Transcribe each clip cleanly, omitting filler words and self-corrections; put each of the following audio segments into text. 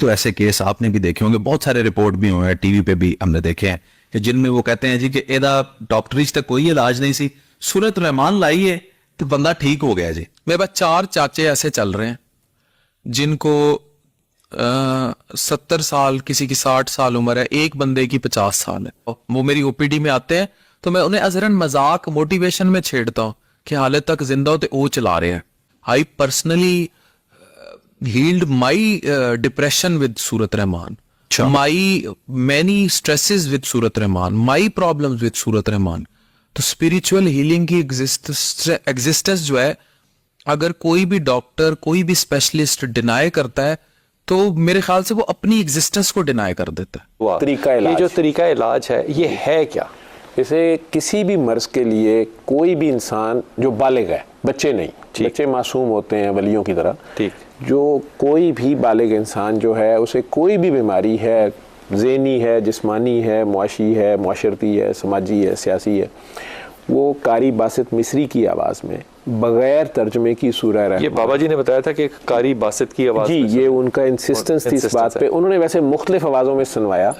تو ایسے کیس آپ نے بھی دیکھے ہوں گے, بہت سارے رپورٹ بھی ہوئے ہیں, ٹی وی پہ بھی ہم نے دیکھے ہیں کہ جن میں وہ کہتے ہیں جی کہ ایدا ڈاکٹری تک کوئی علاج نہیں سی, سورۃ الرحمان لائیے تو بندہ ٹھیک ہو گیا جی. میرے پاس 4 چاچے ایسے چل رہے ہیں جن کو 70 سال, کسی کی 60 سال عمر ہے, ایک بندے کی 50 سال ہے. وہ میری او پی ڈی میں آتے ہیں تو میں انہیں ازرن مذاق موٹیویشن میں چھیڑتا ہوں کہ حالت تک زندہ ہوتے وہ چلا رہے ہیں. I personally healed my depression with Surat Rahman, my many stresses with Surat Rahman, my problems with Surat Rahman. تو spiritual healing کی existence جو ہے, اگر کوئی بھی ڈاکٹر, کوئی بھی اسپیشلسٹ ڈینائی کرتا ہے تو میرے خیال سے وہ اپنی ایگزسٹنس کو ڈینائی کر دیتا ہے. یہ جو طریقہ علاج ہے یہ ہے کیا؟ جیسے کسی بھی مرض کے لیے کوئی بھی انسان جو بالغ ہے, بچے نہیں, بچے معصوم ہوتے ہیں ولیوں کی طرح, جو کوئی بھی بالغ انسان جو ہے اسے کوئی بھی بیماری ہے, ذہنی ہے, جسمانی ہے, معاشی ہے, معاشرتی ہے, سماجی ہے, سیاسی ہے, وہ قاری باسط مصری کی آواز میں بغیر ترجمے کی سورہ رحمان. یہ بابا جی نے بتایا تھا کہ قاری باسط کی آواز, جی یہ ان کا انسسٹنس تھی اس بات پہ. انہوں نے ویسے مختلف آوازوں میں سنوایا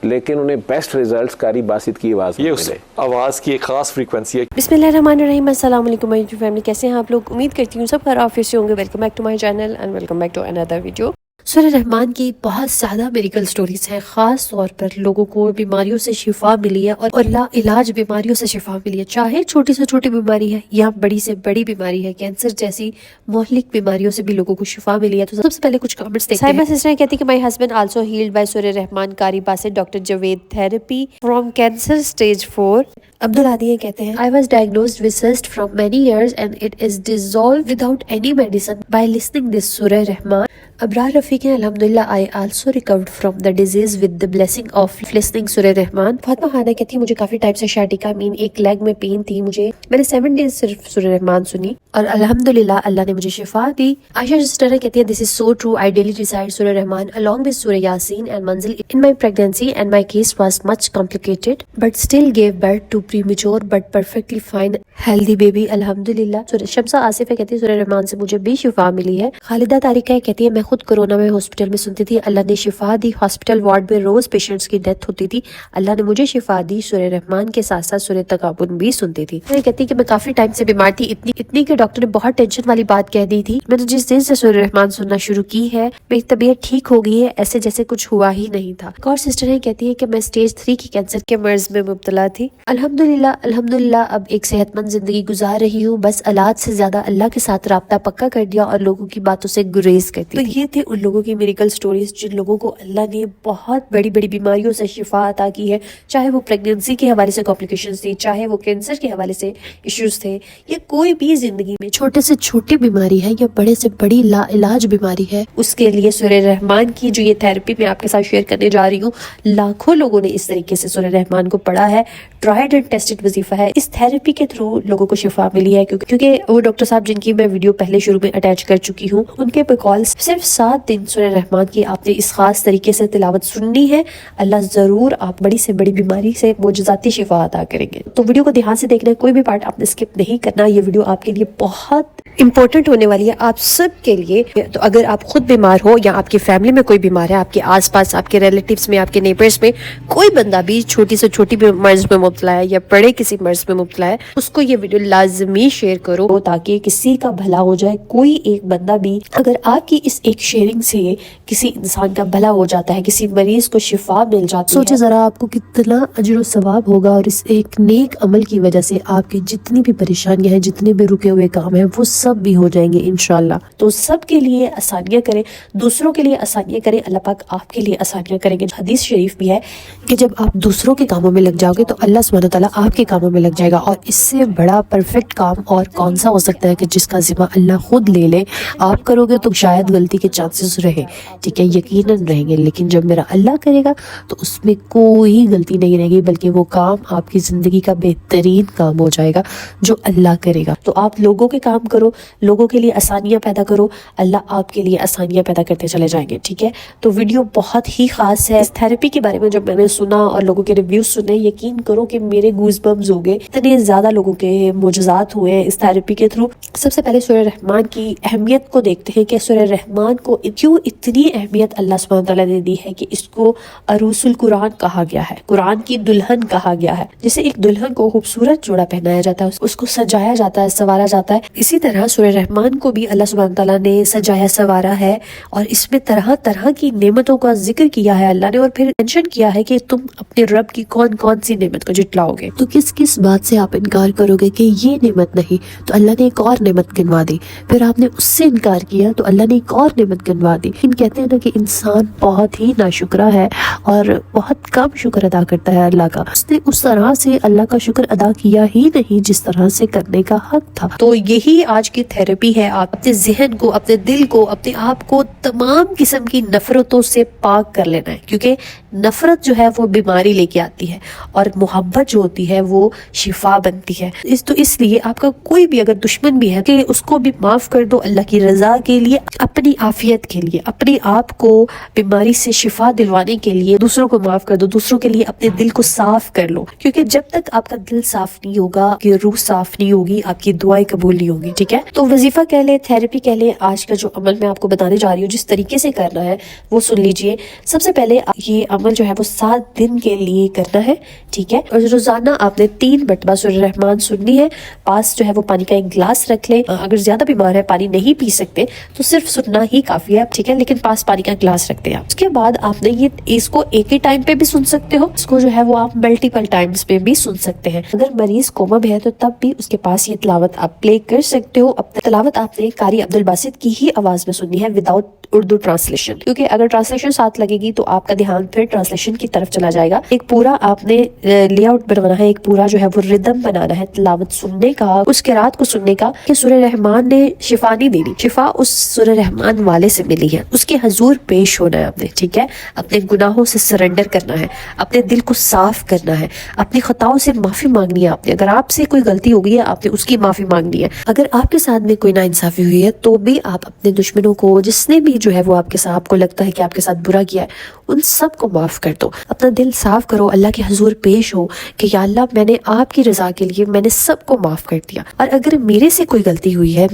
لیکن انہیں بیسٹ ریزلٹس قاری باسط کی آواز میں ملے. آواز کی ایک خاص فریکوینسی ہے. بسم اللہ الرحمن الرحیم. السلام علیکم مائی فیملی, کیسے ہیں آپ لوگ؟ امید کرتی ہوں سب خیریت سے ہوں گے. Welcome back to my channel and welcome back to another video. سورہ رحمان کی بہت زیادہ میریکل سٹوریز ہیں, خاص طور پر لوگوں کو بیماریوں سے شفا ملی ہے اور لا علاج بیماریوں سے شفا ملی ہے, چاہے چھوٹی سے چھوٹی بیماری ہے یا بڑی سے بڑی بیماری ہے. کینسر جیسی مہلک بیماریوں سے بھی لوگوں کو شفا ملی ہے. تو سب سے پہلے کچھ کامنٹس دیکھتے ہیں. سائمہ سسٹر کہتی ہے کہ my husband also held by سورہ رحمان قاری Basit doctor Javed therapy from cancer stage 4. عبدالعادیہ کہتے ہیں I was diagnosed with cyst from many years and it is dissolved without any medicine by listening this Surah Rahman. ابرار رفیق ہیں, الحمدللہ I also recovered from the disease with the blessing of listening Surah Rahman. Fatima خانہ کہتی ہے مجھے کافی time سے شاٹکا مین ایک league میں pain تھی, میں نے 7 days صرف سورہ رحمان سنی اور الحمدللہ اللہ نے مجھے شفا دی. عائشہ سسٹر کہتی ہے this is so true, I daily recite Surah Rahman along with Surah Yasin and Manzil in my pregnancy and my case was much complicated but still gave birth to premature but perfectly fine healthy baby. الحمدللہ. شمسہ آصفہ کہتی ہے سورہ رحمان سے مجھے بھی شفا ملی ہے. خالدہ طارقہ کہتی ہے میں خود کورونا میں ہاسپٹل میں سنتی تھی, اللہ نے شفا دی. ہاسپٹل وارڈ میں روز پیشنٹس کی ڈیتھ ہوتی تھی, اللہ نے مجھے شفا دی. سورہ رحمان کے ساتھ ساتھ سورہ تغابن بھی سنتی تھی. میں کہتی کہ میں کافی ٹائم سے بیمار تھی, اتنی کہ ڈاکٹر نے بہت ٹینشن والی بات کہہ دی تھی. میں نے جس دن سے سورہ رحمان سننا شروع کی ہے میری طبیعت ٹھیک ہو گئی ہے, ایسے جیسے کچھ ہوا ہی نہیں تھا. ایک اور سسٹر ہے کہتی ہے کہ میں اسٹیج 3 کی کینسر کے مرض میں مبتلا تھی. الحمدللہ اب ایک صحت مند زندگی گزار رہی ہوں, بس علاج سے زیادہ اللہ کے ساتھ رابطہ پکا کر دیا اور لوگوں کی باتوں سے گریز کرتی. تو یہ تھے ان لوگوں کی میریکل سٹوریز جن لوگوں کو اللہ نے بہت بڑی بڑی بیماریوں سے شفا عطا کی ہے, چاہے وہ پریگننسی کے حوالے سے کمپلیکیشنز تھی, چاہے وہ کینسر کے حوالے سے ایشوز تھے, یا کوئی بھی زندگی میں چھوٹے سے چھوٹی بیماری ہے یا بڑے سے بڑی لا علاج بیماری ہے, اس کے لیے سورہ رحمان کی جو یہ تھراپی میں آپ کے ساتھ شیئر کرنے جا رہی ہوں, لاکھوں لوگوں نے اس طریقے سے سورہ رحمان کو پڑھا ہے. ٹرائیڈ اینڈ ٹیسٹڈ وظیفہ ہے. اس تھراپی کے تھرو لوگوں کو شفا ملی ہے کیونکہ وہ ڈاکٹر صاحب جن کی میں ویڈیو پہلے شروع میں اٹیچ کر چکی ہوں, ان کے بقول صرف 7 دن سورہ رحمان کی آپ نے اس خاص طریقے سے تلاوت سننی ہے, اللہ ضرور آپ بڑی سے بڑی بیماری سے معجزاتی شفا عطا کریں گے. تو ویڈیو کو دھیان سے دیکھنا ہے, کوئی بھی پارٹ آپ نے اسکپ نہیں کرنا. یہ ویڈیو آپ کے لیے بہت امپورٹنٹ ہونے والی ہے, آپ سب کے لیے. تو اگر آپ خود بیمار ہو یا آپ کی فیملی میں کوئی بیمار ہے, آپ کے آس پاس, آپ کے ریلیٹیوز میں, آپ کے نیبرز میں کوئی بندہ بھی چھوٹی سے چھوٹی مرض میں مبتلا ہے یا بڑے کسی مرض میں مبتلا ہے, اس کو یہ ویڈیو لازمی شیئر کرو تاکہ کسی کا بھلا ہو جائے. کوئی ایک بندہ بھی, اگر آپ کی اس ایک شیئرنگ سے کسی انسان کا بھلا ہو جاتا ہے, کسی مریض کو شفا مل جاتی ہے, سوچے ذرا آپ کو کتنا اجر و ثواب ہوگا. اور اس ایک نیک عمل کی وجہ سے آپ کی جتنی بھی پریشانیاں ہیں, جتنے بھی رکے ہوئے کام ہیں, وہ سب بھی ہو جائیں گے انشاءاللہ. تو سب کے لیے آسانیاں کریں, دوسروں کے لیے آسانیاں کریں, اللہ پاک آپ کے لیے آسانیاں کریں گے. حدیث شریف بھی ہے کہ جب آپ دوسروں کے کاموں میں لگ جاؤ گے تو اللہ سبحانہ وتعالیٰ آپ کے کاموں میں لگ جائے گا. اور اس سے بڑا پرفیکٹ کام اور کون سا ہو سکتا ہے کہ جس کا ذمہ اللہ خود لے لے. آپ کرو گے تو شاید غلطی کے چانسز رہے, ٹھیک ہے, یقیناً رہیں گے, لیکن جب میرا اللہ کرے گا تو اس میں کوئی غلطی نہیں رہے گی, بلکہ وہ کام آپ کی زندگی کا بہترین کام ہو جائے گا جو اللہ کرے گا. تو آپ لوگوں کے کام کرو, لوگوں کے لیے آسانیاں پیدا کرو, اللہ آپ کے لیے آسانیاں پیدا کرتے چلے جائیں گے, ٹھیک ہے. تو ویڈیو بہت ہی خاص ہے. اس تھراپی کے بارے میں جب میں نے سنا اور لوگوں کے ریویوز سنے, یقین کرو کہ میرے گوز بمز ہو گئے. اتنے زیادہ لوگوں کے معجزات ہوئے ہیں اس تھراپی کے تھرو. سب سے پہلے سورہ رحمان کی اہمیت کو دیکھتے ہیں کہ سورہ رحمان کو کیوں اتنی اہمیت اللہ سبحانہ تعالیٰ نے دی ہے کہ اس کو عروس القرآن کہا گیا ہے, قرآن کی دلہن کہا گیا ہے. جیسے ایک دلہن کو خوبصورت جوڑا پہنایا جاتا ہے, اس کو سجایا جاتا ہے, سنوارا جاتا ہے, اسی طرح سورہ رحمان کو بھی اللہ سبحانہ تعالیٰ نے سجایا سنوارا ہے اور اس میں طرح طرح کی نعمتوں کا ذکر کیا ہے اللہ نے, اور پھر مینشن کیا ہے کہ تم اپنے رب کی کون کون سی نعمت کو جٹلاؤ گے تو کس کس بات سے آپ انکار کرو گے کہ یہ نعمت نہیں تو اللہ نے ایک اور نعمت گنوا دی, پھر آپ نے اس سے انکار کیا تو اللہ نے ایک اور نعمت گنوا دی. کہتے ہیں نا کہ انسان بہت ہی ناشکرا ہے اور بہت کم شکر ادا کرتا ہے اللہ کا. اس نے اس طرح سے اللہ کا شکر ادا کیا ہی نہیں جس طرح سے کرنے کا حق تھا. تو یہی آج کی تھراپی ہے, آپ اپنے ذہن کو, اپنے دل کو, اپنے آپ کو تمام قسم کی نفرتوں سے پاک کر لینا ہے, کیونکہ نفرت جو ہے وہ بیماری لے کے آتی ہے اور محبت جو ہوتی ہے وہ شفا بنتی ہے. تو اس لیے آپ کا کوئی بھی اگر دشمن بھی ہے کہ اس کو بھی معاف کر دو اللہ کی رضا کے لیے, اپنی عافیت کے لیے, اپنے آپ کو بیماری سے شفا دلوانے کے لیے دوسروں کو معاف کر دو, دوسروں کے لیے اپنے دل کو صاف کر لو, کیونکہ جب تک آپ کا دل صاف نہیں ہوگا, آپ کی روح صاف نہیں ہوگی, آپ کی دعائیں قبول نہیں ہوگی. ٹھیک ہے, تو وظیفہ کہہ لیں, تھراپی کہہ لیں, آج کا جو عمل میں آپ کو بتانے جا رہی ہوں جس طریقے سے کرنا ہے وہ سن لیجئے. سب سے پہلے یہ عمل جو ہے وہ 7 دن کے لیے کرنا ہے. ٹھیک ہے, اور روزانہ آپ نے 3 مرتبہ سورہ رحمان سننی ہے. پاس جو ہے وہ پانی کا ایک گلاس رکھ لیں, اگر زیادہ بیمار ہے پانی نہیں پی سکتے تو صرف سننا ہی کافی ہے. ٹھیک ہے, لیکن پاس پانی کا گلاس رکھتے ہیں. اس کے بعد آپ نے اس کو ایک ہی ٹائم پہ بھی سن سکتے ہو, اس کو جو ہے وہ آپ ملٹیپل ٹائمز پہ بھی سن سکتے ہیں. اگر مریض کوما میں ہے تو تب بھی اس کے پاس یہ تلاوت آپ پلے کر سکتے ہو. تلاوت آپ نے قاری عبدالباسط کی ہی آواز میں سننی ہے وداؤٹ اردو ٹرانسلیشن, کیونکہ اگر ٹرانسلیشن ساتھ لگے گی تو آپ کا دھیان پھر ٹرانسلیشن کی طرف چلا جائے گا. ایک پورا آپ نے لے آؤٹ بنوانا ہے, ایک پورا جو ہے وہ ردم بنانا ہے تلاوت سننے کا, اس قرات کو سننے کا کہ سورہ رحمان نے شفا نہیں دینی, شفا اس سورہ رحمان والے سے ملی ہے, اس کے حضور پیش ہونا ہے آپ نے. ٹھیک ہے, اپنے گناہوں سے سرنڈر کرنا ہے, اپنے دل کو صاف کرنا ہے, اپنی خطاؤں سے معافی مانگنی ہے آپ نے. اگر آپ سے کوئی غلطی ہو گئی ہے آپ نے اس کی معافی مانگنی ہے. اگر آپ کے ساتھ میں کوئی ناانصافی ہوئی ہے تو بھی آپ اپنے دشمنوں کو, جس نے بھی جو ہے وہ آپ کے ساتھ, آپ کو لگتا ہے کہ آپ کے ساتھ برا کیا ہے, ان سب کو معاف کر دو. اپنا دل صاف کرو, اللہ کے حضور پیش ہو کہ یا اللہ میں نے آپ کی رضا کے لیے میں نے سب کو معاف کر دیا, اور اگر میرے سے کوئی غلطی ہوئی ہے,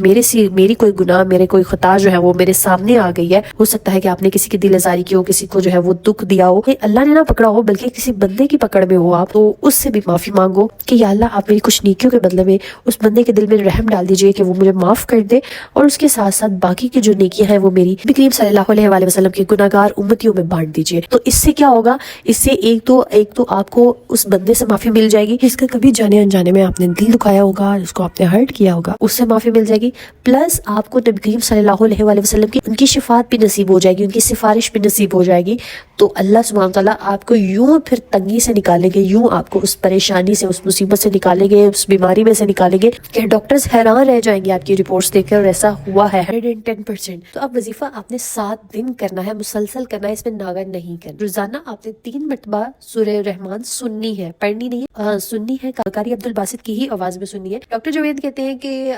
میری کوئی گناہ, میرے کوئی خطا جو ہے وہ میرے سامنے آ گئی ہے, ہو سکتا ہے کہ آپ نے کسی کی دل آزاری کی ہو, کسی کو جو ہے وہ دکھ دیا ہو, کہ اللہ نے نہ پکڑا ہو بلکہ کسی بندے کی پکڑ میں ہو آپ, تو اس سے بھی معافی مانگو کہ یا اللہ آپ میری کچھ نیکیوں کے بدلے میں اس بندے کے دل میں رحم ڈال دیجئے کہ وہ مجھے معاف کر دے, اور اس کے ساتھ ساتھ باقی کی جو نیکیاں ہیں وہ میری نبی کریم صلی اللہ علیہ وآلہ وسلم کے گناہگار امتیوں میں بانٹ دیجئے. تو اس سے کیا ہوگا, اس سے ایک تو آپ کو اس بندے سے معافی مل جائے گی جس کا کبھی جانے انجانے میں آپ نے دل دکھایا ہوگا, جس کو آپ نے ہرٹ کیا ہوگا, اس سے معافی مل جائے گی. پلس آپ کو نبی کریم صلی اللہ علیہ وآلہ وسلم کی ان کی شفاعت بھی نصیب ہو جائے گی, ان کی سفارش بھی نصیب ہو جائے گی. تو اللہ سبحانہ تعالیٰ آپ کو یوں پھر تنگی سے نکالیں گے, یوں آپ کو اس پریشانی سے, اس مصیبت سے نکالیں گے, اس بیماری میں سے نکالیں گے کہ ڈاکٹرز حیران رہ جائیں گے آپ کی رپورٹس دیکھ کر, اور ایسا ہوا ہے 110%. تو اب وظیفہ آپ نے 7 دن کرنا ہے, مسلسل کرنا ہے, اس میں ناغہ نہیں کرنا. روزانہ آپ نے 3 مرتبہ سورہ رحمان سننی ہے, پڑھنی نہیں ہے, سننی ہے, قاری عبدالباسط کی ہی آواز میں سننی ہے. ڈاکٹر جوید کہتے ہیں کہ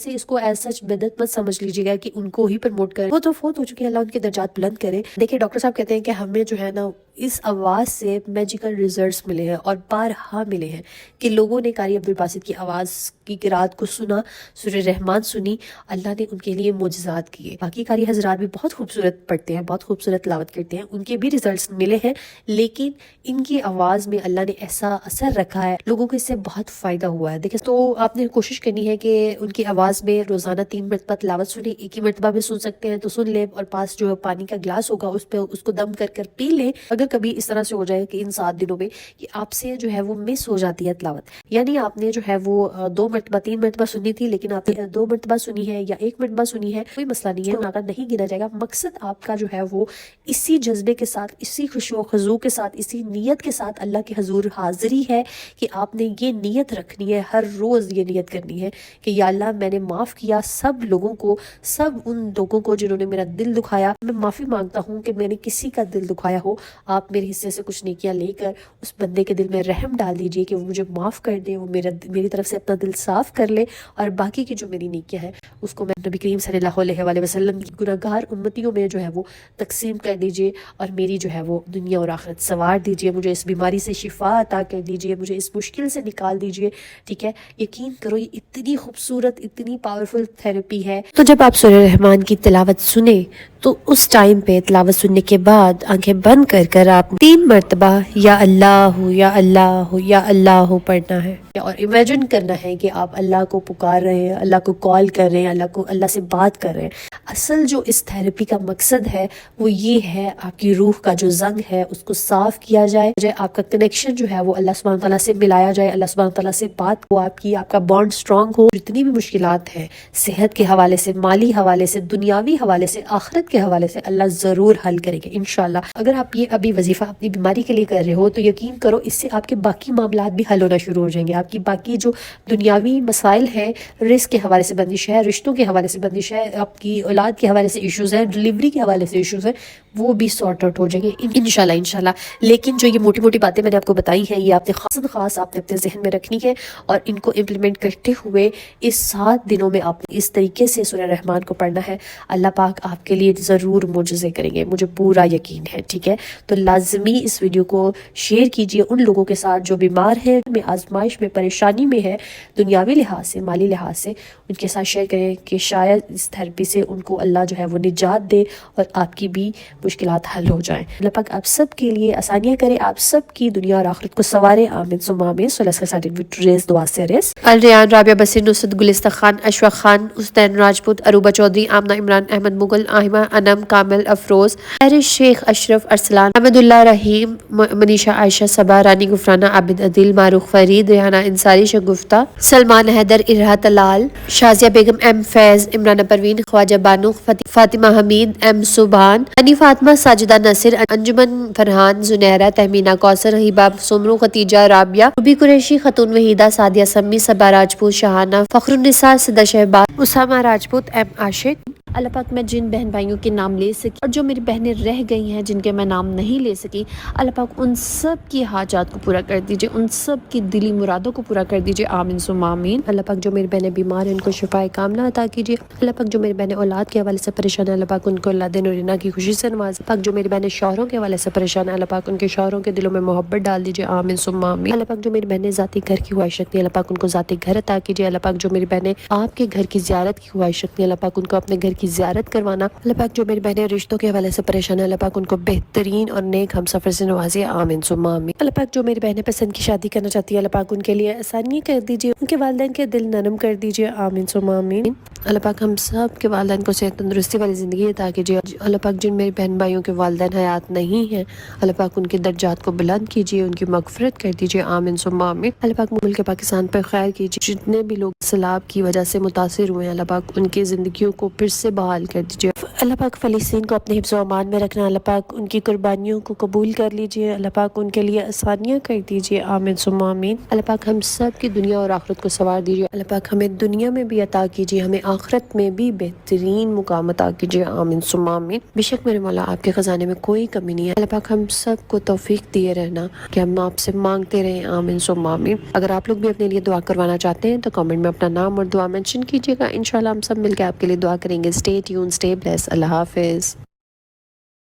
اس کو ایز سچ بدعت مت سمجھ لیجیے گا کہ ان کو ہی پروموٹ کریں, وہ تو فوت ہو چکے ہیں, اللہ ان کے درجات بلند کرے. دیکھیں ڈاکٹر صاحب کہتے ہیں کہ ہمیں جو ہے نا اس آواز سے میجیکل ریزلٹس ملے ہیں, اور بارہا ملے ہیں کہ لوگوں نے قاری عبدالباسط کی آواز کی قرات کو سنا, سورہ رحمان سنی, اللہ نے ان کے لیے معجزات کیے. باقی قاری حضرات بھی بہت خوبصورت پڑھتے ہیں, بہت خوبصورت تلاوت کرتے ہیں, ان کے بھی ریزلٹس ملے ہیں, لیکن ان کی آواز میں اللہ نے ایسا اثر رکھا ہے, لوگوں کو اس سے بہت فائدہ ہوا ہے. دیکھیں تو آپ نے کوشش کرنی ہے کہ ان کی آواز میں روزانہ 3 مرتبہ تلاوت سنیں, ایک ہی مرتبہ میں سن سکتے ہیں تو سن لیں, اور پاس جو پانی کا گلاس ہوگا اس پہ اس کو دم کر پی لیں. اگر کبھی اس طرح سے ہو جائے کہ ان 7 دنوں میں کہ آپ سے جو ہے وہ مس ہو جاتی ہے تلاوت, یعنی آپ نے جو ہے وہ 2 مرتبہ 3 مرتبہ سنی تھی لیکن آپ نے 2 مرتبہ سنی ہے یا 1 مرتبہ سنی ہے, کوئی مسئلہ نہیں ہے, ناقہ نہیں گنا جائے گا. مقصد آپ کا جو ہے وہ اسی جذبے کے ساتھ, اسی خشوع و خضوع کے ساتھ, اسی نیت کے ساتھ اللہ کے حضور حاضری ہے کہ آپ نے یہ نیت رکھنی ہے, ہر روز یہ نیت کرنی ہے کہ یا اللہ میں نے معاف کیا سب لوگوں کو, سب ان لوگوں کو جنہوں نے میرا دل دکھایا, میں معافی مانگتا ہوں کہ میں نے کسی کا دل دکھایا ہو, آپ میرے حصے سے کچھ نیکیاں لے کر اس بندے کے دل میں رحم ڈال دیجئے کہ وہ مجھے معاف کر دے، وہ میری طرف سے اپنا دل صاف کر لے، اور باقی کی جو میری نیکیاں ہیں اس کو میں نبی کریم صلی اللہ علیہ وسلم کی گناہگار امتیوں میں جو ہے وہ تقسیم کر دیجئے، اور میری جو ہے وہ دنیا اور آخرت سنوار دیجئے، مجھے اس بیماری سے شفا عطا کر دیجئے، مجھے اس مشکل سے نکال دیجئے، ٹھیک ہے؟ یقین کرو یہ اتنی خوبصورت، اتنی پاورفل تھراپی ہے۔ تو جب آپ سورہ رحمان کی تلاوت سنیں تو اس ٹائم پہ تلاوت سننے کے بعد آنکھیں بند کر کر آپ 3 مرتبہ یا اللہ یا اللہ یا اللہ پڑھنا ہے، اور امیجن کرنا ہے کہ آپ اللہ کو پکار رہے ہیں، اللہ کو کال کر رہے ہیں، اللہ سے بات کر رہے ہیں۔ اصل جو اس تھراپی کا مقصد ہے وہ یہ ہے آپ کی روح کا جو زنگ ہے اس کو صاف کیا جائے، آپ کا کنیکشن جو ہے وہ اللہ سبحانہ تعالیٰ سے ملایا جائے، اللہ سبحانہ تعالیٰ سے بات ہو، آپ کا بانڈ سٹرونگ ہو۔ جتنی بھی مشکلات ہیں صحت کے حوالے سے، مالی حوالے سے، دنیاوی حوالے سے، آخرت کے حوالے سے، اللہ ضرور حل کریں گے انشاءاللہ۔ اگر آپ یہ ابھی وظیفہ اپنی بیماری کے لیے کر رہے ہو تو یقین کرو اس سے آپ کے باقی معاملات بھی حل ہونا شروع ہو جائیں گے، آپ کی باقی جو دنیاوی مسائل ہیں، رزق کے حوالے سے بندش ہے، رشتوں کے حوالے سے بندش ہے، آپ کی اولاد کے حوالے سے ایشوز ہیں، ڈلیوری کے حوالے سے ایشوز ہیں، وہ بھی سارٹ آؤٹ ہو جائیں گے انشاءاللہ۔ لیکن جو یہ موٹی موٹی باتیں میں نے آپ کو بتائی ہیں یہ آپ نے خاص آپ نے اپنے ذہن میں رکھنی ہے، اور ان کو امپلیمنٹ کرتے ہوئے اس 7 دنوں میں آپ نے اس طریقے سے سورہ رحمان کو پڑھنا ہے۔ اللہ پاک آپ کے لیے ضرور معجزے کریں گے، مجھے پورا یقین ہے، ٹھیک ہے؟ تو لازمی اس ویڈیو کو شیئر کیجئے ان لوگوں کے ساتھ جو بیمار ہیں، میں آزمائش میں، پریشانی میں ہے، دنیاوی لحاظ سے، مالی لحاظ سے، ان کے ساتھ شیئر کریں کہ شاید اس تھراپی سے ان کو اللہ جو ہے وہ نجات دے اور آپ کی بھی مشکلات حل ہو جائیں۔ اللہ پاک آپ سب کے لیے آسانیاں کرے، آپ سب کی دنیا اور آخرت کو سنوارے، آمین ثم آمین۔ صلی اللہ علیہ وسلم دعا سے ریس الریان، رابعہ بصیر، نصرت، گلستہ خان، اشفاق خان، حسین راجپوت، اروبہ چودھری، آمنہ عمران، احمد مغل، آہمہ انم، کامل افروز، حارث شیخ، اشرف ارسلان، احمد اللہ رحیم، منیشہ عائشہ، صبا، رانی غفرانہ، عابد عدیل، معروف فرید، ریحانہ انصاری، شگفتہ، سلمان حیدر، ارہا طلال، شازیہ بیگم، ایم فیض، عمرانہ پروین، خواجہ بانو، فاطمہ حمید، ایم سبحان، انی فاطمہ، ساجدہ نصر، انجمن فرحان، زنیرہ، تہمینہ کوثر، ہیبہ سمرو، ختیجہ رابعہ، روبی قریشی، خاتون وحیدہ، سعدیہ سمی، صبا راجپوت، شہانہ، فخر النساء، صدا شہباز، اسامہ راجپوت، ایم عاشق۔ اللہ پاک میں جن بہن بھائیوں کے نام لے سکی اور جو میری بہنیں رہ گئی ہیں جن کے میں نام نہیں لے سکی، اللہ پاک ان سب کی حاجات کو پورا کر دیجئے، ان سب کی دلی مرادوں کو پورا کر دیجئے، آمین ثم آمین۔ اللہ پاک جو میری بہنیں بیمار ہیں ان کو شفائے کاملہ عطا کیجئے۔ اللہ پاک جو میری بہنیں اولاد کے حوالے سے پریشان ہیں، اللہ پاک ان کو اللہ دین اور رنا کی خوشی سے نوازے۔ اللہ پاک جو میری بہنیں شوہروں کے حوالے سے پریشان ہیں، اللہ پاک ان کے شوہروں کے دلوں میں محبت ڈال دیجئے، آمین ثم آمین۔ اللہ پاک جو میری بہنیں ذاتی گھر کی خواہش رکھتی ہیں، اللہ پاک ان کو ذاتی گھر عطا کیجئے۔ اللہ پاک جو میری بہنیں آپ کے گھر کی زیارت کی خواہش رکھتی ہیں، اللہ پاک ان کو اپنے گھر کی زیارت کروانا۔ اللہ پاک جو میری بہنیں رشتوں کے حوالے سے پریشان ہیں، اللہ پاک ان کو بہترین اور نیک ہم سفر سے نوازے، آمین ثم آمین۔ اللہ پاک جو میری بہنیں پسند کی شادی کرنا چاہتی ہیں، اللہ پاک ان کے لیے آسانی کر دیجئے، ان کے والدین کے دل نرم کر دیجئے، آمین ثم آمین۔ اللہ پاک ہم سب کے والدین کو صحت تندرستی والی زندگی عطا کیجئے۔ اللہ پاک جن میری بہن بھائیوں کے والدین حیات نہیں ہیں، اللہ پاک ان کے درجات کو بلند کیجئے، ان کی مغفرت کر دیجئے، آمین ثم آمین۔ اللہ پاک ملک پاکستان پر خیر کیجئے، جتنے بھی لوگ سیلاب کی وجہ سے متاثر ہوئے ہیں، اللہ پاک ان کی زندگیوں کو پھر سے بحال کر دیجئے۔ اللہ پاک فلسطین کو اپنے حفظ و امان میں رکھنا، اللہ پاک ان کی قربانیوں کو قبول کر لیجئے، اللہ پاک ان کے لیے آسانیاں کر دیجئے، آمین ثم آمین۔ اللہ پاک ہم سب کی دنیا اور آخرت کو سنوار دیجئے، اللہ پاک ہمیں دنیا میں بھی عطا کیجئے، ہمیں آخرت میں بھی بہترین مقام عطا کیجئے، آمین ثم آمین۔ بے شک میرے مولا آپ کے خزانے میں کوئی کمی نہیں ہے، اللہ پاک ہم سب کو توفیق دیے رہنا کہ ہم آپ سے مانگتے رہیں، آمین ثم آمین۔ اگر آپ لوگ بھی اپنے لیے دعا کروانا چاہتے ہیں تو کامنٹ میں اپنا نام اور دعا مینشن کیجئے گا، انشاءاللہ ہم سب مل کے آپ کے لیے دعا کریں گے۔ اسٹے ٹیون، اسٹے بلیس، اللہ حافظ۔